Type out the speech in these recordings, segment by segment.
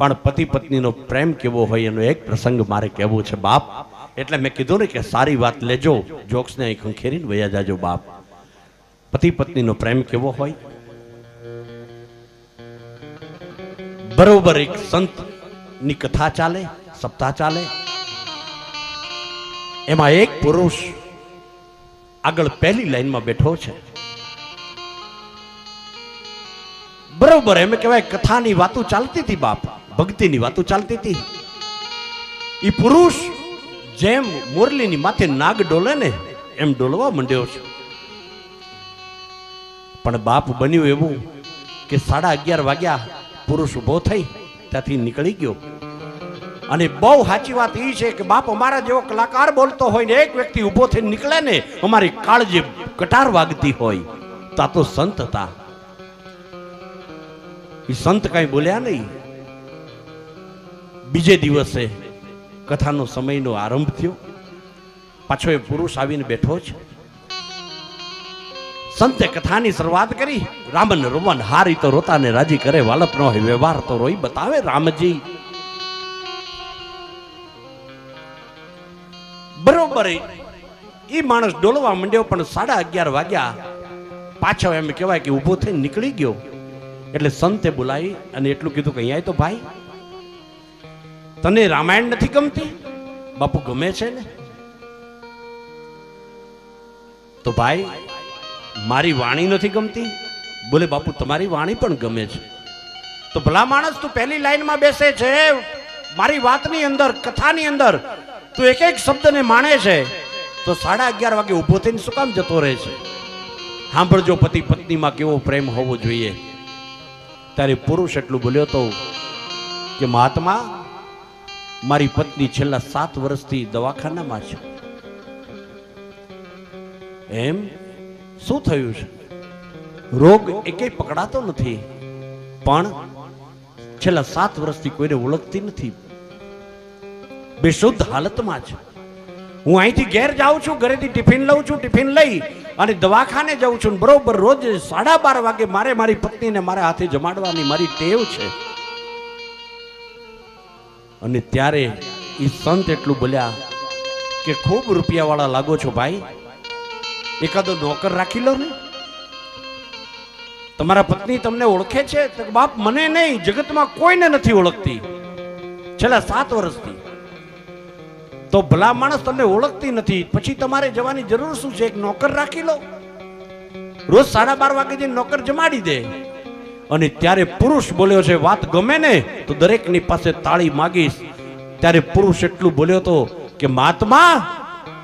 પણ પતિ પત્નીનો પ્રેમ કેવો હોય એનો એક પ્રસંગ મારે કહેવું છે બાપ. એટલે મેં કીધું ને કે સારી વાત લેજો, જોક્સને અહીં ખંખેરીને વયા જાજો બાપ. પતિ પત્નીનો પ્રેમ કેવો હોય. બરોબર એક સંતની કથા ચાલે, સપ્તાહ ચાલે, એમાં એક પુરુષ આગળ પહેલી લાઈનમાં બેઠો છે. બરોબર એમ કહેવાય કથાની વાતો ચાલતી હતી બાપ, ભક્તિની વાતો ચાલતી હતી. એ પુરુષ જેમ મોરલીની માથે નાગ ડોલે ને એમ ડોલવા માંડ્યો છે. પણ બાપ બન્યું એવું કે 11:30 વાગ્યા પુરુષ ઉભો થઈ ત્યાંથી નીકળી ગયો. અને બહુ સાચી વાત એ છે કે બાપ અમારા જેવો કલાકાર બોલતો હોય ને એક વ્યક્તિ ઉભો થઈને નીકળે ને અમારી કાળજી કટાર વાગતી હોય. તો આ તો સંત હતા. એ સંત કઈ બોલ્યા નહીં. બીજે દિવસે કથાનો સમયનો આરંભ થયો. પાછો એ પુરુષ આવીને બેઠો છે. સંતે કથાની શરૂઆત કરી. રામન રોમન હારી તો રોતાને રાજી કરે, વાલપ નો હોય વ્યવહાર તો રોઈ બતાવે રામજી. બરોબર એ માણસ ડોલવા માંડ્યો પણ 11:30 વાગ્યા પાછો એમ કહેવાય કે ઉભો થઈને નીકળી ગયો. એટલે સંતે બોલાવી અને એટલું કીધું કે અહીંયા તો ભાઈ તને રામાયણ નથી ગમતી? બાપુ ગમે છે ને? તો ભાઈ મારી વાણી નથી ગમતી? બોલે બાપુ તમારી વાણી પણ ગમે છે. તો ભલા માણસ તું પહેલી લાઈનમાં બેસે છે, મારી વાતની અંદર કથાની અંદર તું એક એક શબ્દને માણે છે, તો 11:30 વાગે ઊભો થઈને શું કામ જતો રહે છે? સાંભળજો પતિ પત્નીમાં કેવો પ્રેમ હોવો જોઈએ. ત્યારે પુરુષ એટલું બોલ્યો તો કે મહાત્મા મારી પત્ની છેલ્લા 7 વર્ષથી દવાખાનામાં છે. એમ શું થયું છે? રોગ એકેય પકડાતો નથી, પણ છેલ્લા 7 વર્ષથી કોઈને ઓળખતી નથી, બેશુદ્ધ હાલતમાં છે. હું અહીંથી ઘેર જાઉં છું, ઘરેથી ટિફિન લઉં છું, ટિફિન લઈ અને દવાખાને જાઉં છું. બરોબર રોજ 12:30 વાગે મારે મારી પત્નીને મારા હાથે જમાડવાની મારી ટેવ છે. અને ત્યારે એ સંત એટલું બોલ્યા કે ખૂબ રૂપિયાવાળા લાગો છો ભાઈ, એકાદો નોકર રાખી લો ને. તમારા પત્ની તમને ઓળખે છે? તો બાપ મને નહીં, જગતમાં કોઈને નથી ઓળખતી છેલ્લા 7 વર્ષથી. તો ભલા માણસ તમને ઓળખતી નથી, પછી તમારે જવાની જરૂર શું છે? એક નોકર રાખી લો, રોજ 12:30 વાગે જઈને નોકર જમાડી દે. અને ત્યારે પુરુષ બોલ્યો છે વાત ગમે ને તો દરેકની પાસે તાળી માગીશ. ત્યારે પુરુષ એટલું બોલ્યો તો કે મહાત્મા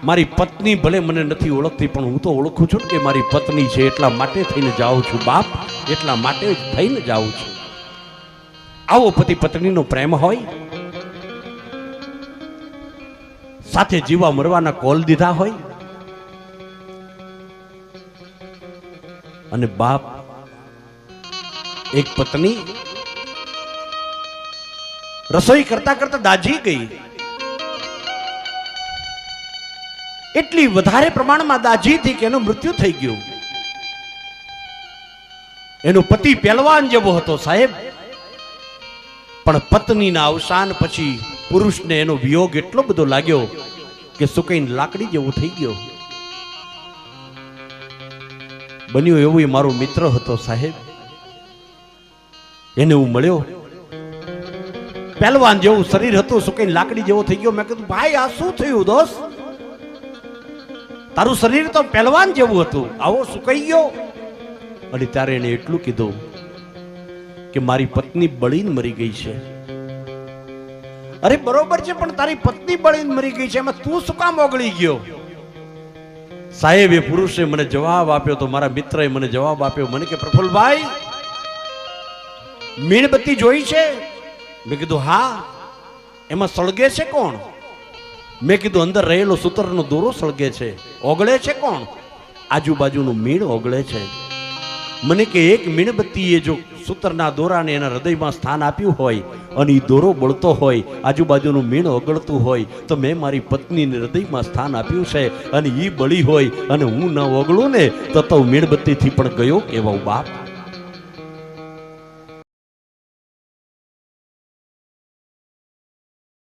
મારી પત્ની ભલે મને નથી ઓળખતી પણ હું તો ઓળખું છું કે મારી પત્ની છે, એટલા માટે થઈને જાઉં છું બાપ, એટલા માટે જ થઈને જાઉં છું. આવો પતિ પત્નીનો પ્રેમ હોય. સાથે જીવા મરવાના કોલ દીધા હોય. અને બાપ એક પત્ની રસોઈ કરતા કરતા દાઝી ગઈ. એટલી વધારે પ્રમાણમાં દાઝી હતી કે એનું મૃત્યુ થઈ ગયું. એનો પતિ પહેલવાન જેવો હતો સાહેબ, પણ પત્નીના અવસાન પછી પુરુષને એનો વિયોગ એટલો બધો લાગ્યો કે સુકાઈને લાકડી જેવો થઈ ગયો. બન્યું એવું એ મારો મિત્ર હતો સાહેબ, એને હું મળ્યો. પહેલવાન જેવું શરીર હતું, સુકાઈને લાકડી જેવો થઈ ગયો. મેં કીધું ભાઈ આ શું થયું દોસ્ત? તારું શરીર તો પહેલવાન જેવું હતું, આવો સુકાઈ ગયો? અને ત્યારે એને એટલું કીધું કે મારી પત્ની બળીને મરી ગઈ છે. અરે બરોબર છે, પણ તારી પત્ની બળીને મરી ગઈ છે, એમાં તું શું કામ ઓગળી ગયો? સાહેબ એ પુરુષે મને જવાબ આપ્યો તો, મારા મિત્રએ મને જવાબ આપ્યો. મને કે પ્રફુલભાઈ મીણબત્તી જોઈ છે? મેં કીધું હા. એમાં સળગે છે કોણ? મેં કીધું અંદર રહેલો સૂતરનો દોરો સળગે છે. ઓગળે છે કોણ? આજુબાજુનું મીણ ઓગળે છે. મને કે એક મીણબત્તીએ જો સૂતરના દોરાને એના હૃદયમાં સ્થાન આપ્યું હોય અને એ દોરો બળતો હોય, આજુબાજુનું મીણ ઓગળતું હોય, તો મેં મારી પત્નીને હૃદયમાં સ્થાન આપ્યું છે અને એ બળી હોય અને હું ન ઓગળું ને તો મીણબત્તીથી પણ ગયો કેવો બાપ.